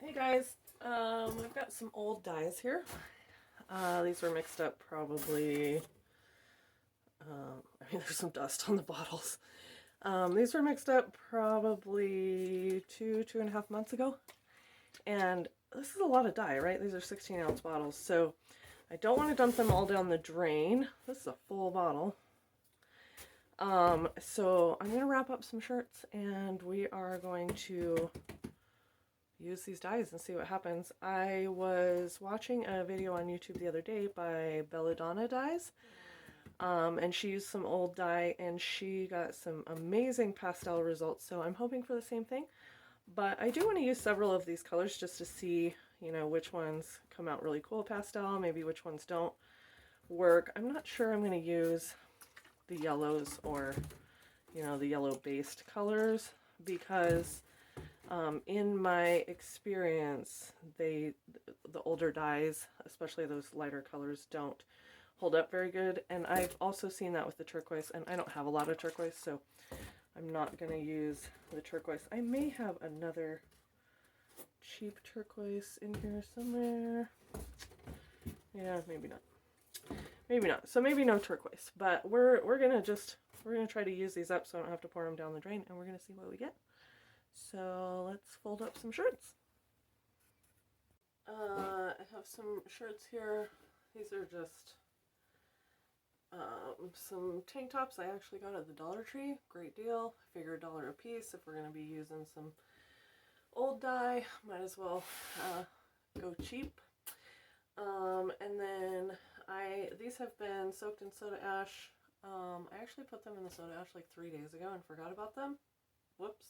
Hey guys, I've got some old dyes here. These were mixed up probably, there's some dust on the bottles. These were mixed up probably 2.5 months ago. And this is a lot of dye, right? These are 16-ounce bottles, so I don't want to dump them all down the drain. This is a full bottle. So I'm going to wrap up some shirts and we are going to use these dyes and see what happens. I was watching a video on YouTube the other day by Belladonna Dyes, and she used some old dye and she got some amazing pastel results, so I'm hoping for the same thing. But I do want to use several of these colors just to see, you know, which ones come out really cool pastel, maybe which ones don't work. I'm not sure I'm going to use the yellows or, you know, the yellow based colors because in my experience, the older dyes, especially those lighter colors, don't hold up very good. And I've also seen that with the turquoise, and I don't have a lot of turquoise, so I'm not going to use the turquoise. I may have another cheap turquoise in here somewhere. Yeah, maybe not. Maybe not. So maybe no turquoise, but we're gonna try to use these up so I don't have to pour them down the drain, and we're gonna see what we get. So let's fold up some shirts. I have some shirts here. These are just some tank tops I actually got at the Dollar Tree. Great deal. I figure $1 a piece. If we're going to be using some old dye, might as well go cheap. And then these have been soaked in soda ash. I actually put them in the soda ash like 3 days ago and forgot about them. Whoops.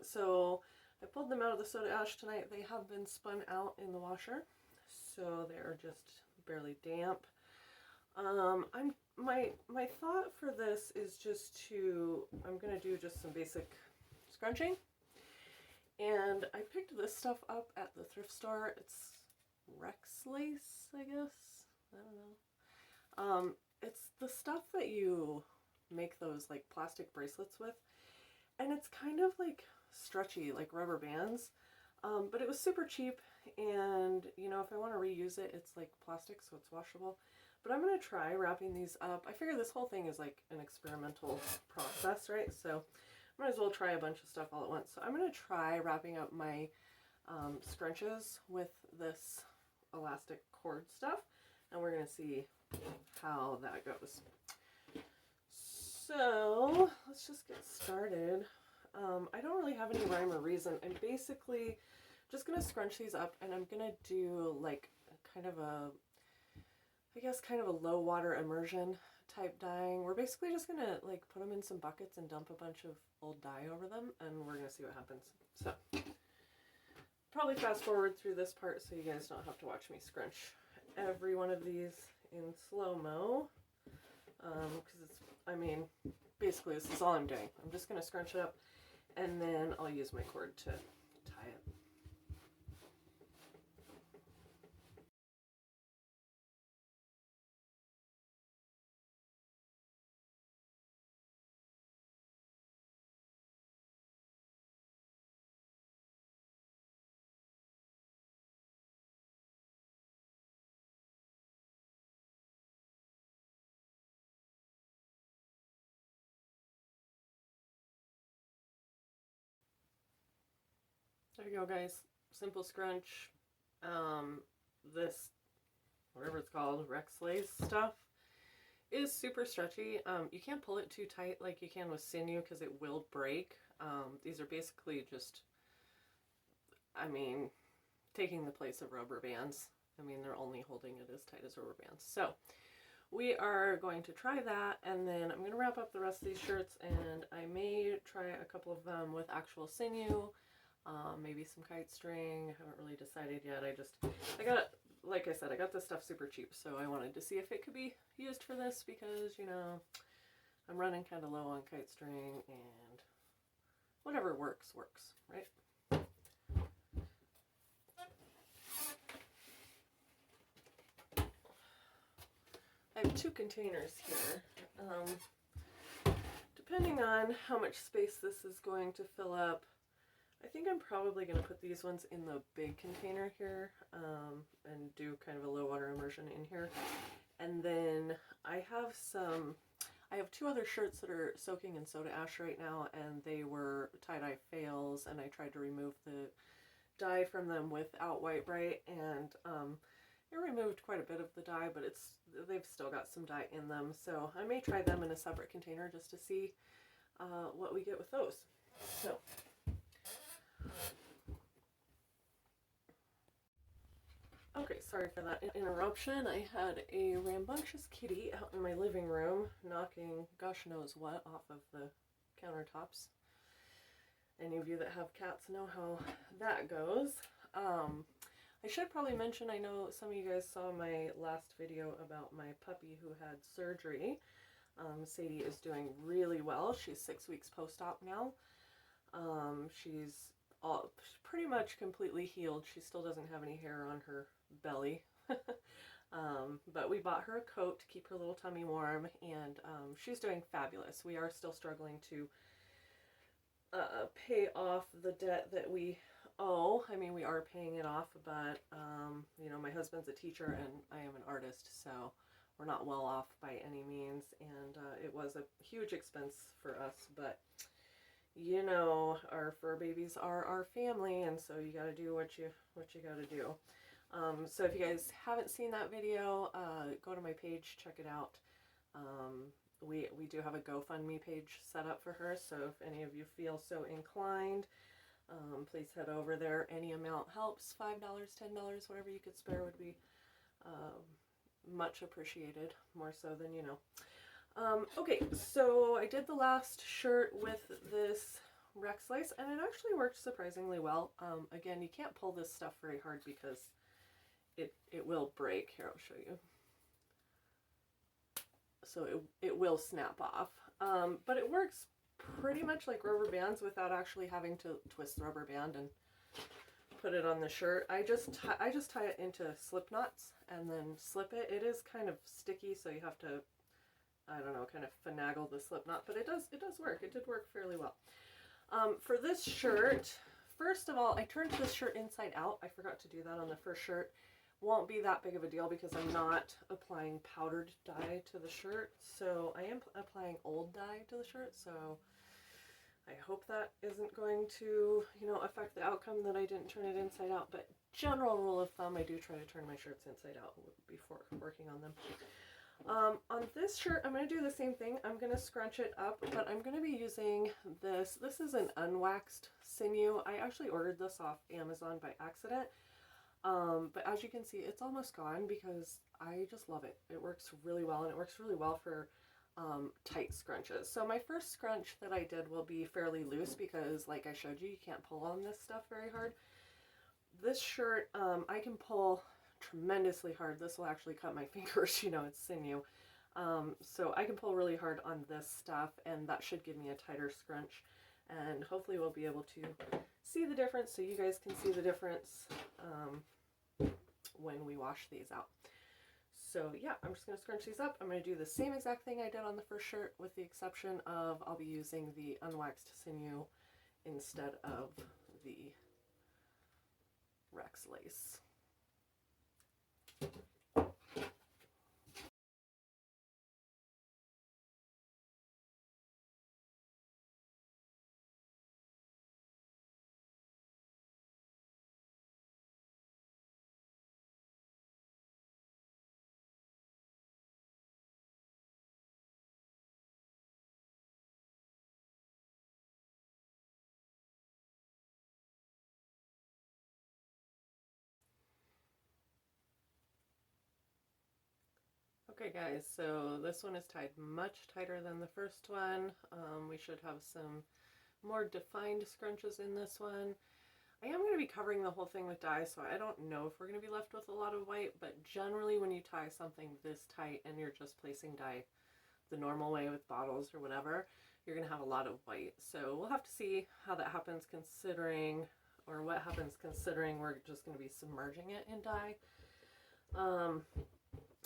So I pulled them out of the soda ash tonight. They have been spun out in the washer, so they're just barely damp. My thought for this is I'm gonna do just some basic scrunching, and I picked this stuff up at the thrift store. It's Rex lace, I guess. I don't know. It's the stuff that you make those like plastic bracelets with. And it's kind of like stretchy, like rubber bands, but it was super cheap, and you know, if I want to reuse it, it's like plastic, so it's washable. But I'm going to try wrapping these up. I figure this whole thing is like an experimental process, right? So I might as well try a bunch of stuff all at once. So I'm going to try wrapping up my scrunches with this elastic cord stuff, and we're going to see how that goes. So let's just get started. I don't really have any rhyme or reason. I'm basically just going to scrunch these up, and I'm going to do like kind of a low water immersion type dyeing. We're basically just going to like put them in some buckets and dump a bunch of old dye over them, and we're going to see what happens. So probably fast forward through this part so you guys don't have to watch me scrunch every one of these in slow-mo. Because basically this is all I'm doing. I'm just going to scrunch it up, and then I'll use my cord to tie it. There you go, guys. Simple scrunch. This, whatever it's called, Rex lace stuff is super stretchy. You can't pull it too tight like you can with sinew because it will break. These are basically just, taking the place of rubber bands. They're only holding it as tight as rubber bands. So we are going to try that, and then I'm going to wrap up the rest of these shirts, and I may try a couple of them with actual sinew. Maybe some kite string. I haven't really decided yet. Like I said, I got this stuff super cheap, so I wanted to see if it could be used for this because, you know, I'm running kind of low on kite string, and whatever works, right? I have 2 containers here. Depending on how much space this is going to fill up, I think I'm probably going to put these ones in the big container here and do kind of a low water immersion in here. And then I have two other shirts that are soaking in soda ash right now, and they were tie-dye fails, and I tried to remove the dye from them without White Bright, and it removed quite a bit of the dye, but they've still got some dye in them, so I may try them in a separate container just to see what we get with those. So okay, sorry for that interruption. I had a rambunctious kitty out in my living room knocking gosh knows what off of the countertops. Any of you that have cats know how that goes. I should probably mention, I know some of you guys saw my last video about my puppy who had surgery. Saydi is doing really well. She's 6 weeks post-op now. She's pretty much completely healed. She still doesn't have any hair on her belly. But we bought her a coat to keep her little tummy warm, and she's doing fabulous. We are still struggling to pay off the debt that we owe. I mean, we are paying it off, but you know, my husband's a teacher and I am an artist, so we're not well off by any means, and it was a huge expense for us, but you know, our fur babies are our family, and so you got to do what you got to do. So if you guys haven't seen that video, go to my page, check it out. We do have a GoFundMe page set up for her, so if any of you feel so inclined, please head over there. Any amount helps. $5, $10, whatever you could spare would be much appreciated, more so than you know. Okay, so I did the last shirt with this Rex lace, and it actually worked surprisingly well. Again, you can't pull this stuff very hard because it will break. Here, I'll show you. So it will snap off, but it works pretty much like rubber bands without actually having to twist the rubber band and put it on the shirt. I just tie it into slip knots and then slip it. It is kind of sticky, so you have to, I don't know, kind of finagle the slip knot, but it does work. It did work fairly well. For this shirt, first of all, I turned this shirt inside out. I forgot to do that on the first shirt. Won't be that big of a deal because I'm not applying powdered dye to the shirt, so I am applying old dye to the shirt, so I hope that isn't going to, you know, affect the outcome that I didn't turn it inside out, but general rule of thumb, I do try to turn my shirts inside out before working on them. On this shirt, I'm going to do the same thing. I'm going to scrunch it up, but I'm going to be using this. This is an unwaxed sinew. I actually ordered this off Amazon by accident. But as you can see, it's almost gone because I just love it. It works really well, and it works really well for tight scrunches. So my first scrunch that I did will be fairly loose because, like I showed you, you can't pull on this stuff very hard. This shirt, I can pull tremendously hard. This will actually cut my fingers, you know, it's sinew. So I can pull really hard on this stuff, and that should give me a tighter scrunch. And hopefully we'll be able to see the difference, so you guys can see the difference when we wash these out. So yeah, I'm just going to scrunch these up. I'm going to do the same exact thing I did on the first shirt, with the exception of I'll be using the unwaxed sinew instead of the Rex lace. Okay guys, so this one is tied much tighter than the first one. We should have some more defined scrunches in this one. I am going to be covering the whole thing with dye, so I don't know if we're going to be left with a lot of white, but generally when you tie something this tight and you're just placing dye the normal way with bottles or whatever, you're going to have a lot of white. So we'll have to see how that happens considering, or what happens considering we're just going to be submerging it in dye.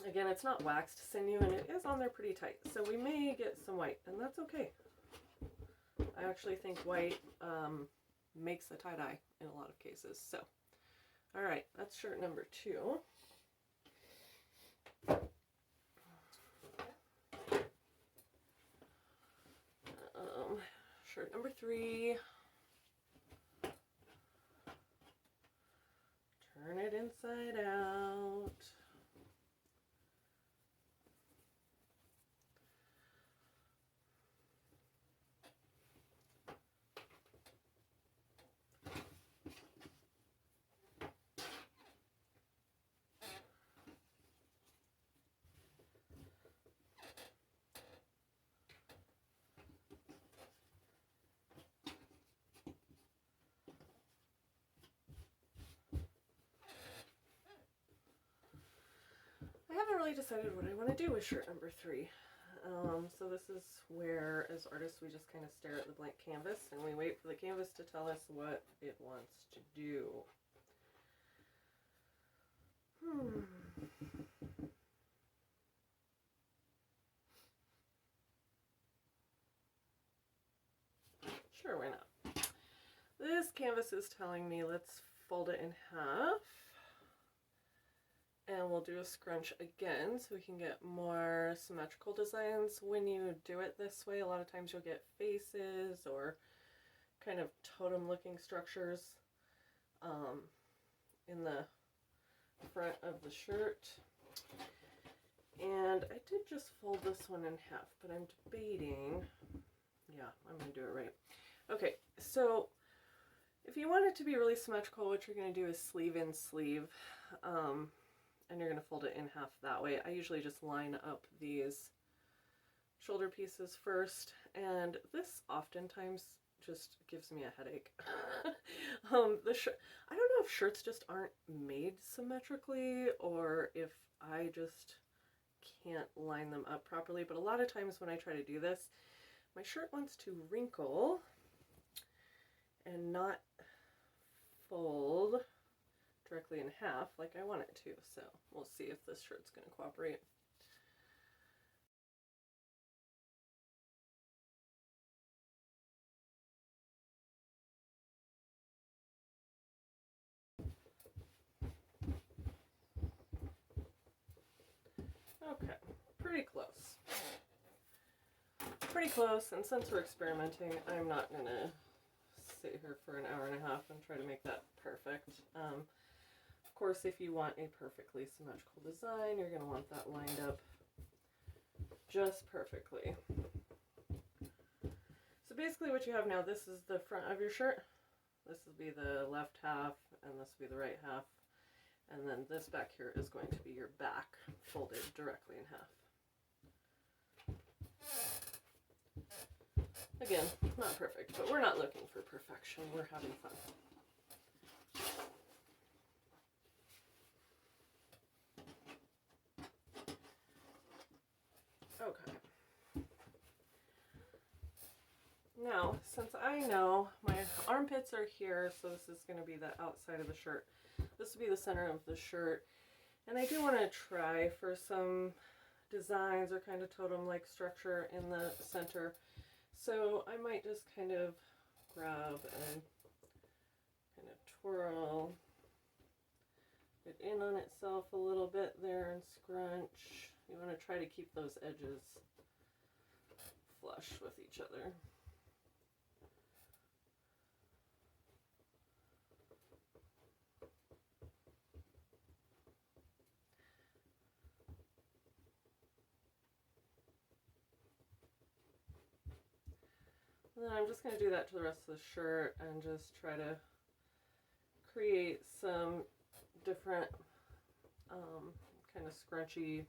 Again, it's not waxed sinew, and it is on there pretty tight, so we may get some white, and that's okay. I actually think white makes the tie-dye in a lot of cases. So, all right, that's shirt number 2. Shirt number 3. Turn it inside out. I haven't really decided what I want to do with shirt number 3. So this is where, as artists, we just kind of stare at the blank canvas and we wait for the canvas to tell us what it wants to do. Sure, why not? This canvas is telling me let's fold it in half. And we'll do a scrunch again so we can get more symmetrical designs. When you do it this way, a lot of times you'll get faces or kind of totem looking structures in the front of the shirt. And I did just fold this one in half, but I'm debating, yeah, I'm gonna do it right. Okay, so if you want it to be really symmetrical, what you're gonna do is sleeve in sleeve. And you're going to fold it in half that way. I usually just line up these shoulder pieces first, and this oftentimes just gives me a headache. I don't know if shirts just aren't made symmetrically or if I just can't line them up properly, but a lot of times when I try to do this, my shirt wants to wrinkle and not fold directly in half like I want it to. So we'll see if this shirt's going to cooperate. Okay, pretty close. Pretty close, and since we're experimenting, I'm not going to sit here for an hour and a half and try to make that perfect. Of course, if you want a perfectly symmetrical design, you're going to want that lined up just perfectly. So basically what you have now, this is the front of your shirt. This will be the left half, and this will be the right half. And then this back here is going to be your back, folded directly in half. Again, not perfect, but we're not looking for perfection. We're having fun. Okay. Now, since I know my armpits are here, so this is going to be the outside of the shirt. This will be the center of the shirt. And I do want to try for some designs or kind of totem-like structure in the center. So I might just kind of grab and kind of twirl it in on itself a little bit there and scrunch. You want to try to keep those edges flush with each other. And then I'm just going to do that to the rest of the shirt and just try to create some different kind of scrunchy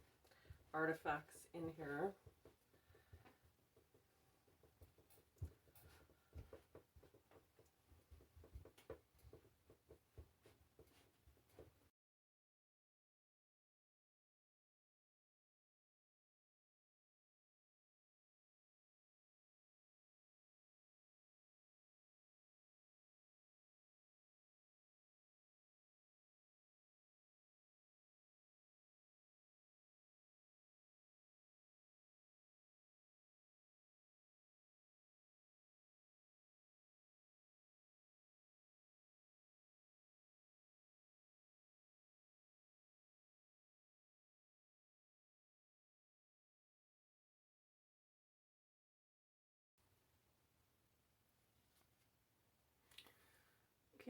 artifacts in here.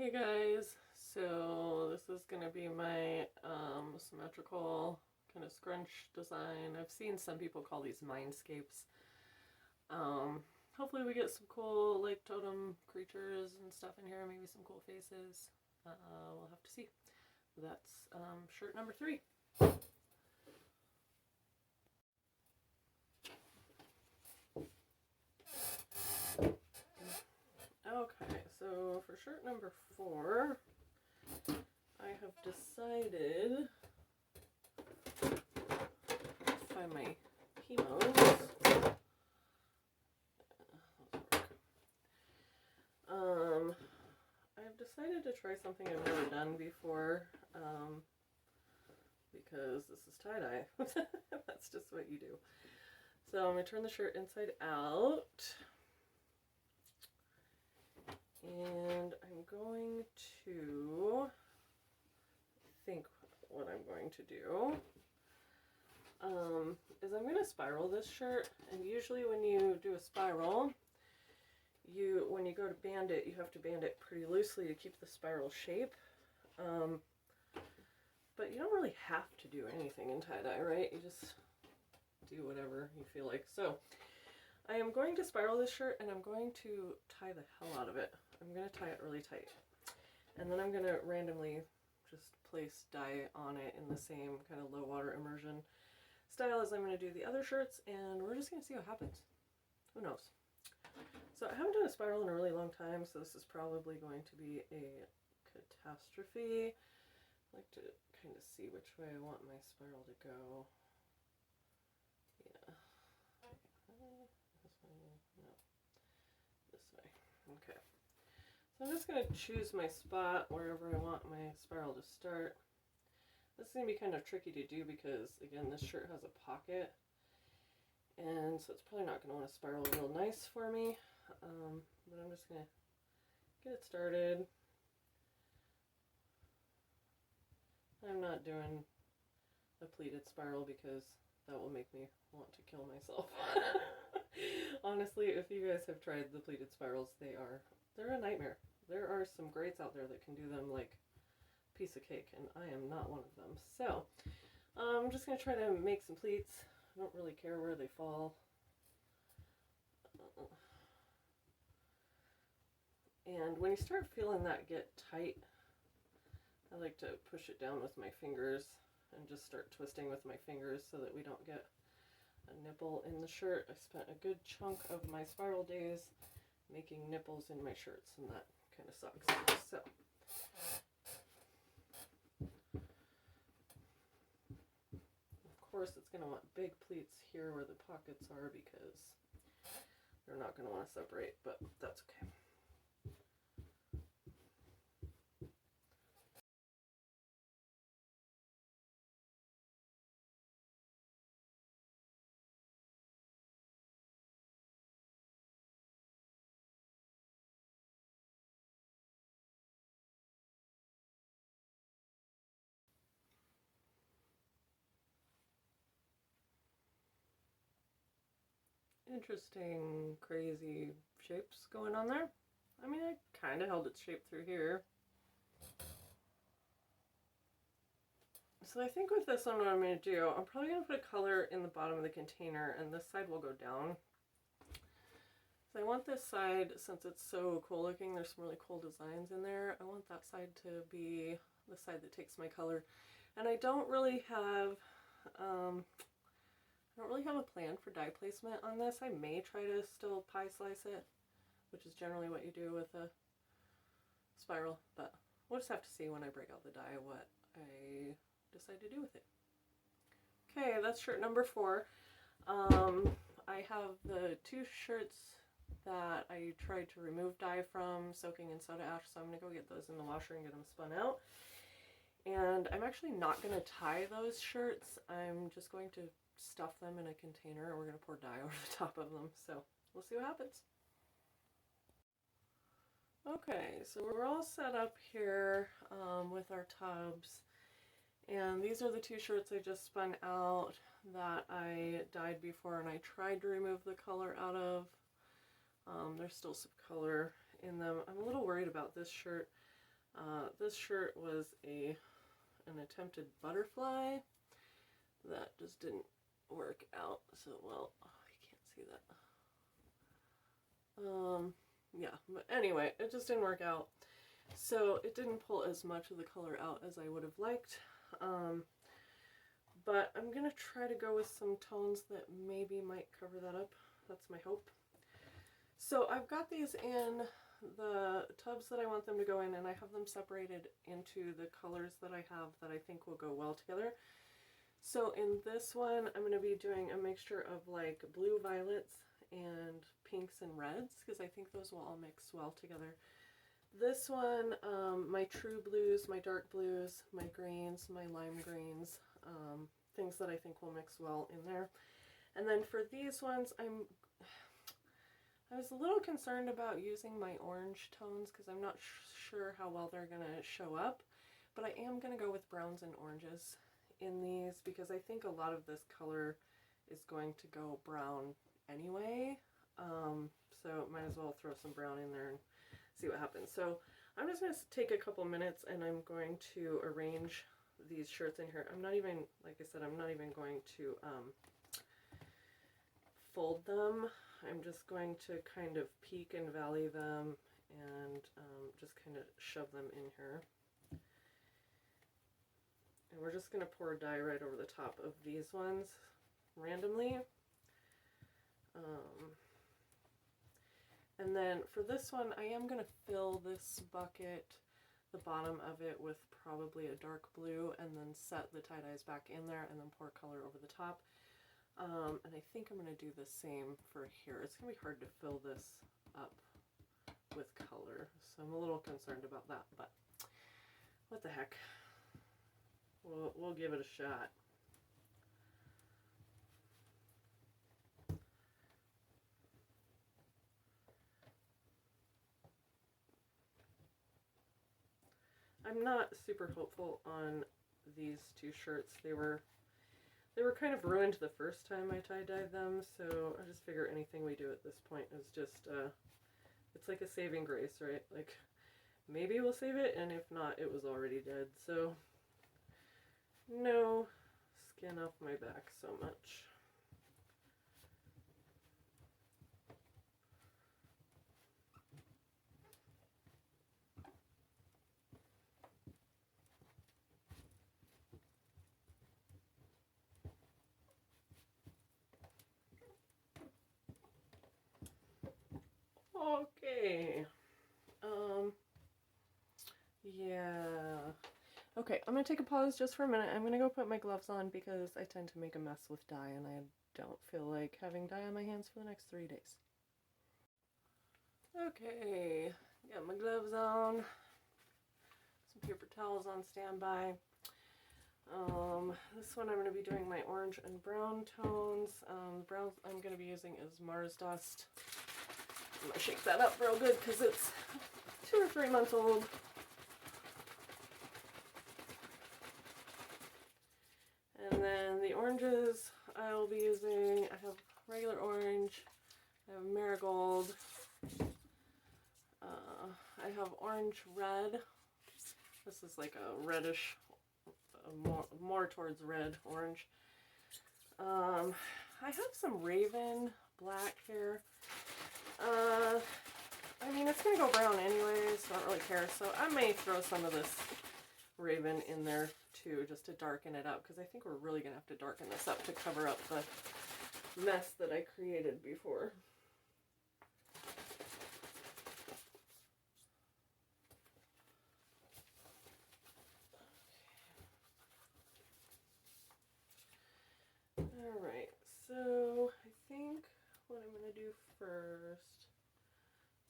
Hey guys, so this is going to be my symmetrical kind of scrunch design. I've seen some people call these mindscapes. Hopefully we get some cool like totem creatures and stuff in here, maybe some cool faces. We'll have to see. That's shirt number 3. Okay, so for shirt number 4, I have decided, find my Pimos. I've decided to try something I've never done before, because this is tie-dye. That's just what you do. So I'm going to turn the shirt inside out. And I'm going to think what I'm going to do is I'm going to spiral this shirt, and usually when you do a spiral, when you go to band it, you have to band it pretty loosely to keep the spiral shape. But you don't really have to do anything in tie-dye, right? You just do whatever you feel like. So I am going to spiral this shirt, and I'm going to tie the hell out of it. I'm going to tie it really tight. And then I'm going to randomly just place dye on it in the same kind of low water immersion style as I'm going to do the other shirts, and we're just going to see what happens. Who knows? So I haven't done a spiral in a really long time, so this is probably going to be a catastrophe. I like to kind of see which way I want my spiral to go. Yeah. This way? No. This way. Okay. So I'm just going to choose my spot wherever I want my spiral to start. This is going to be kind of tricky to do because, again, this shirt has a pocket, and so it's probably not going to want to spiral real nice for me, but I'm just going to get it started. I'm not doing a pleated spiral because that will make me want to kill myself. Honestly, if you guys have tried the pleated spirals, they're a nightmare. There are some greats out there that can do them like piece of cake, and I am not one of them. So I'm just going to try to make some pleats. I don't really care where they fall. And when you start feeling that get tight, I like to push it down with my fingers and just start twisting with my fingers so that we don't get a nipple in the shirt. I spent a good chunk of my spiral days making nipples in my shirts, and that kind of sucks. So of course it's going to want big pleats here where the pockets are because they're not going to want to separate, but that's okay. Interesting, crazy shapes going on there. I mean, I kind of held its shape through here. So I think with this one, what I'm going to do, I'm probably going to put a color in the bottom of the container, and this side will go down. So I want this side, since it's so cool looking, there's some really cool designs in there, I want that side to be the side that takes my color. And I don't really have a plan for dye placement on this. I may try to still pie slice it, which is generally what you do with a spiral, but we'll just have to see when I break out the dye what I decide to do with it. Okay, that's shirt number 4. I have the 2 shirts that I tried to remove dye from soaking in soda ash, so I'm going to go get those in the washer and get them spun out. And I'm actually not going to tie those shirts. I'm just going to stuff them in a container, and we're going to pour dye over the top of them. So we'll see what happens. Okay, so we're all set up here with our tubs. And these are the 2 shirts I just spun out that I dyed before, and I tried to remove the color out of. There's still some color in them. I'm a little worried about this shirt. This shirt was an attempted butterfly that just didn't work out so well. Oh, you can't see that. Yeah, but anyway, it just didn't work out. So it didn't pull as much of the color out as I would have liked. But I'm going to try to go with some tones that maybe might cover that up. That's my hope. So I've got these in the tubs that I want them to go in, and I have them separated into the colors that I have that I think will go well together. So in this one, I'm going to be doing a mixture of like blue violets and pinks and reds, because I think those will all mix well together. This one, my true blues, my dark blues, my greens, my lime greens, things that I think will mix well in there. And then for these ones, I was a little concerned about using my orange tones because I'm not sure how well they're going to show up, but I am going to go with browns and oranges in these because I think a lot of this color is going to go brown anyway, so might as well throw some brown in there and see what happens. So I'm just going to take a couple minutes and I'm going to arrange these shirts in here. I'm not even, like I said, I'm not even going to fold them. I'm just going to kind of peak and valley them and just kind of shove them in here. And we're just going to pour dye right over the top of these ones randomly. And then for this one, I am going to fill this bucket, the bottom of it, with probably a dark blue and then set the tie-dyes back in there and then pour color over the top. And I think I'm going to do the same for here. It's going to be hard to fill this up with color, so I'm a little concerned about that, but what the heck. We'll give it a shot. I'm not super hopeful on these two shirts. They were kind of ruined the first time I tie-dyed them, so I just figure anything we do at this point is just, it's like a saving grace, right? Like, maybe we'll save it, and if not, it was already dead, so no skin off my back so much. Okay. Yeah. Okay, I'm gonna take a pause just for a minute. I'm gonna go put my gloves on because I tend to make a mess with dye and I don't feel like having dye on my hands for the next 3 days. Okay, got my gloves on, some paper towels on standby. This one I'm going to be doing my orange and brown tones. Browns I'm going to be using is Mars Dust. I'm going to shake that up real good because it's 2 or 3 months old. And then the oranges I'll be using, I have regular orange, I have marigold, I have orange red. This is like a reddish, more towards red orange. I have some Raven black here. I mean, it's going to go brown anyways, so I don't really care. So I may throw some of this Raven in there too, just to darken it up, because I think we're really going to have to darken this up to cover up the mess that I created before. Alright, so I think what I'm going to do first,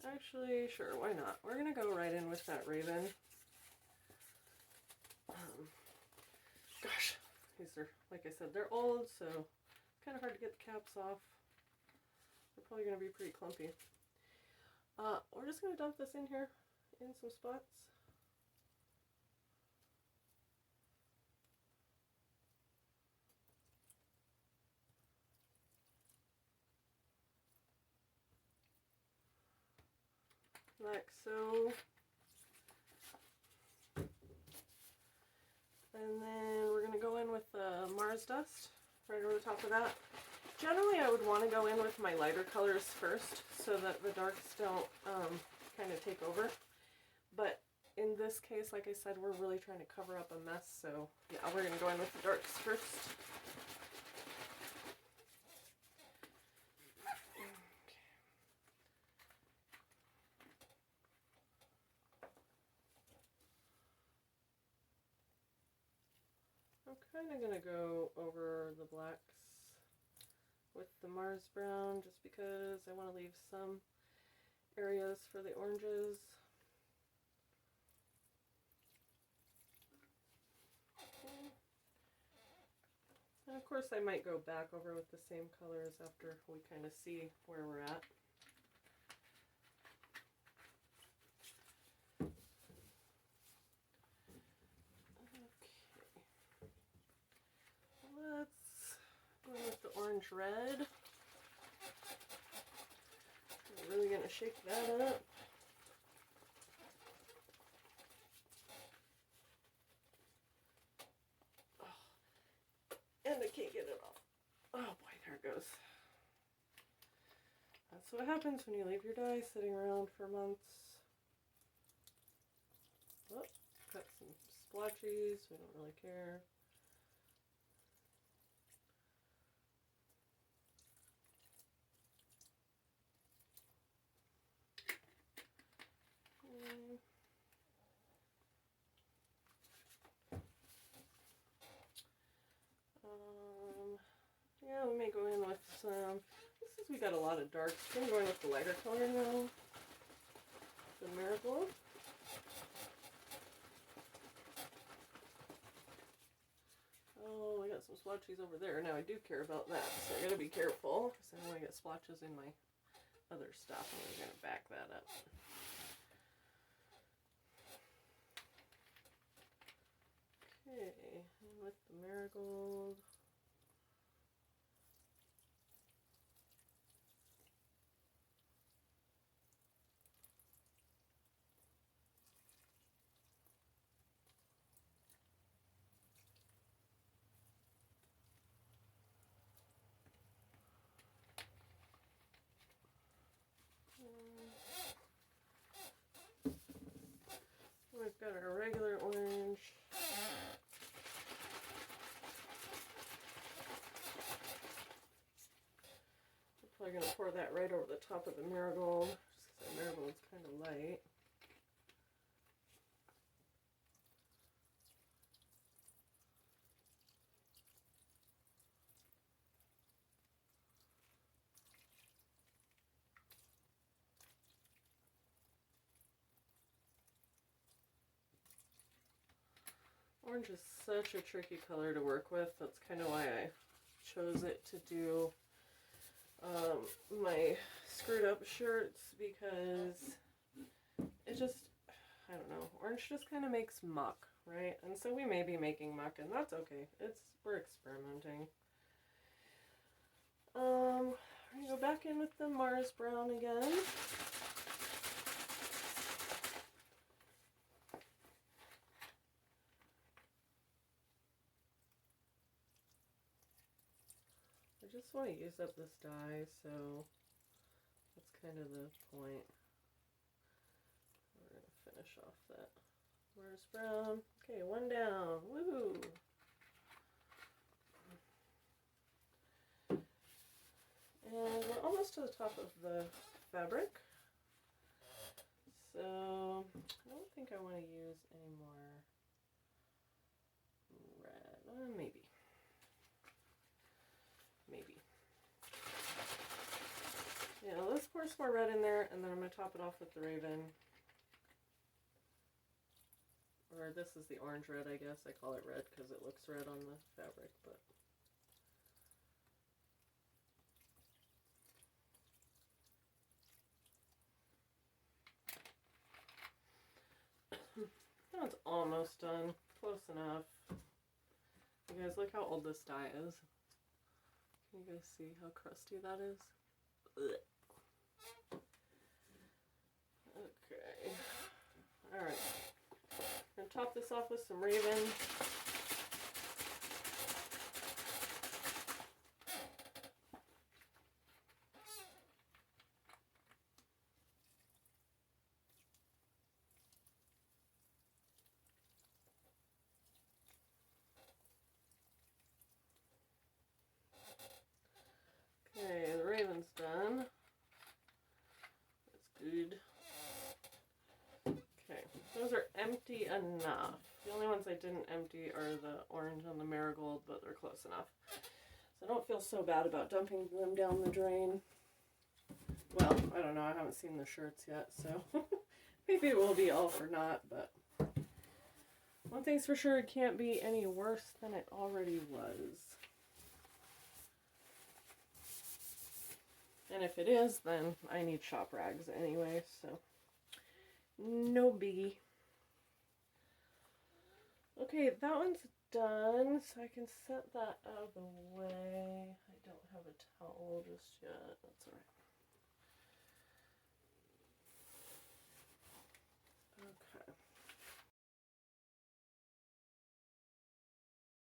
actually, sure, why not? We're going to go right in with that Raven. Gosh, these are, like I said, they're old, so it's kind of hard to get the caps off. They're probably going to be pretty clumpy. We're just going to dump this in here in some spots. Like so. And then we're going to go in with the Mars dust right over the top of that. Generally, I would want to go in with my lighter colors first so that the darks don't kind of take over. But in this case, like I said, we're really trying to cover up a mess. So yeah, we're going to go in with the darks first. I'm kind of going to go over the blacks with the Mars brown just because I want to leave some areas for the oranges. And of course I might go back over with the same colors after we kind of see where we're at. Let's go with the orange red. We're really going to shake that up. Oh, and I can't get it off. Oh boy, there it goes. That's what happens when you leave your dye sitting around for months. Oh, got some splotchies, we don't really care. Yeah, we may go in with some, since we got a lot of darks, we're going to go in with the lighter color now, the marigold. Oh, I got some splotches over there. Now I do care about that, so I got to be careful, because I don't want to get splotches in my other stuff. I'm going to back that up. Okay, and with the marigold. We've got our regular orange. We're probably going to pour that right over the top of the marigold, just because the marigold's kind of light. Orange is such a tricky color to work with. That's kind of why I chose it to do my screwed up shirts, because it just, I don't know, orange just kind of makes muck, right? And so we may be making muck, and that's okay. We're experimenting. We're going to go back in with the Mars brown again. I just want to use up this dye, so that's kind of the point. We're going to finish off that Mars brown. Okay, one down. Woohoo! And we're almost to the top of the fabric. So I don't think I want to use any more red. Maybe. Yeah, let's pour some more red in there, and then I'm going to top it off with the Raven. Or this is the orange red, I guess. I call it red because it looks red on the fabric, but... That's almost done. Close enough. You guys, look how old this dye is. Can you guys see how crusty that is? Ugh. Okay. Alright. I'm going to top this off with some Raven. one's done. That's good. Okay, those are empty enough. The only ones I didn't empty are the orange and the marigold, but they're close enough. So I don't feel so bad about dumping them down the drain. Well, I don't know. I haven't seen the shirts yet, so maybe it will be all for naught, but one thing's for sure, it can't be any worse than it already was. And if it is, then I need shop rags anyway, so no biggie. Okay, that one's done, so I can set that out of the way. I don't have a towel just yet. That's alright.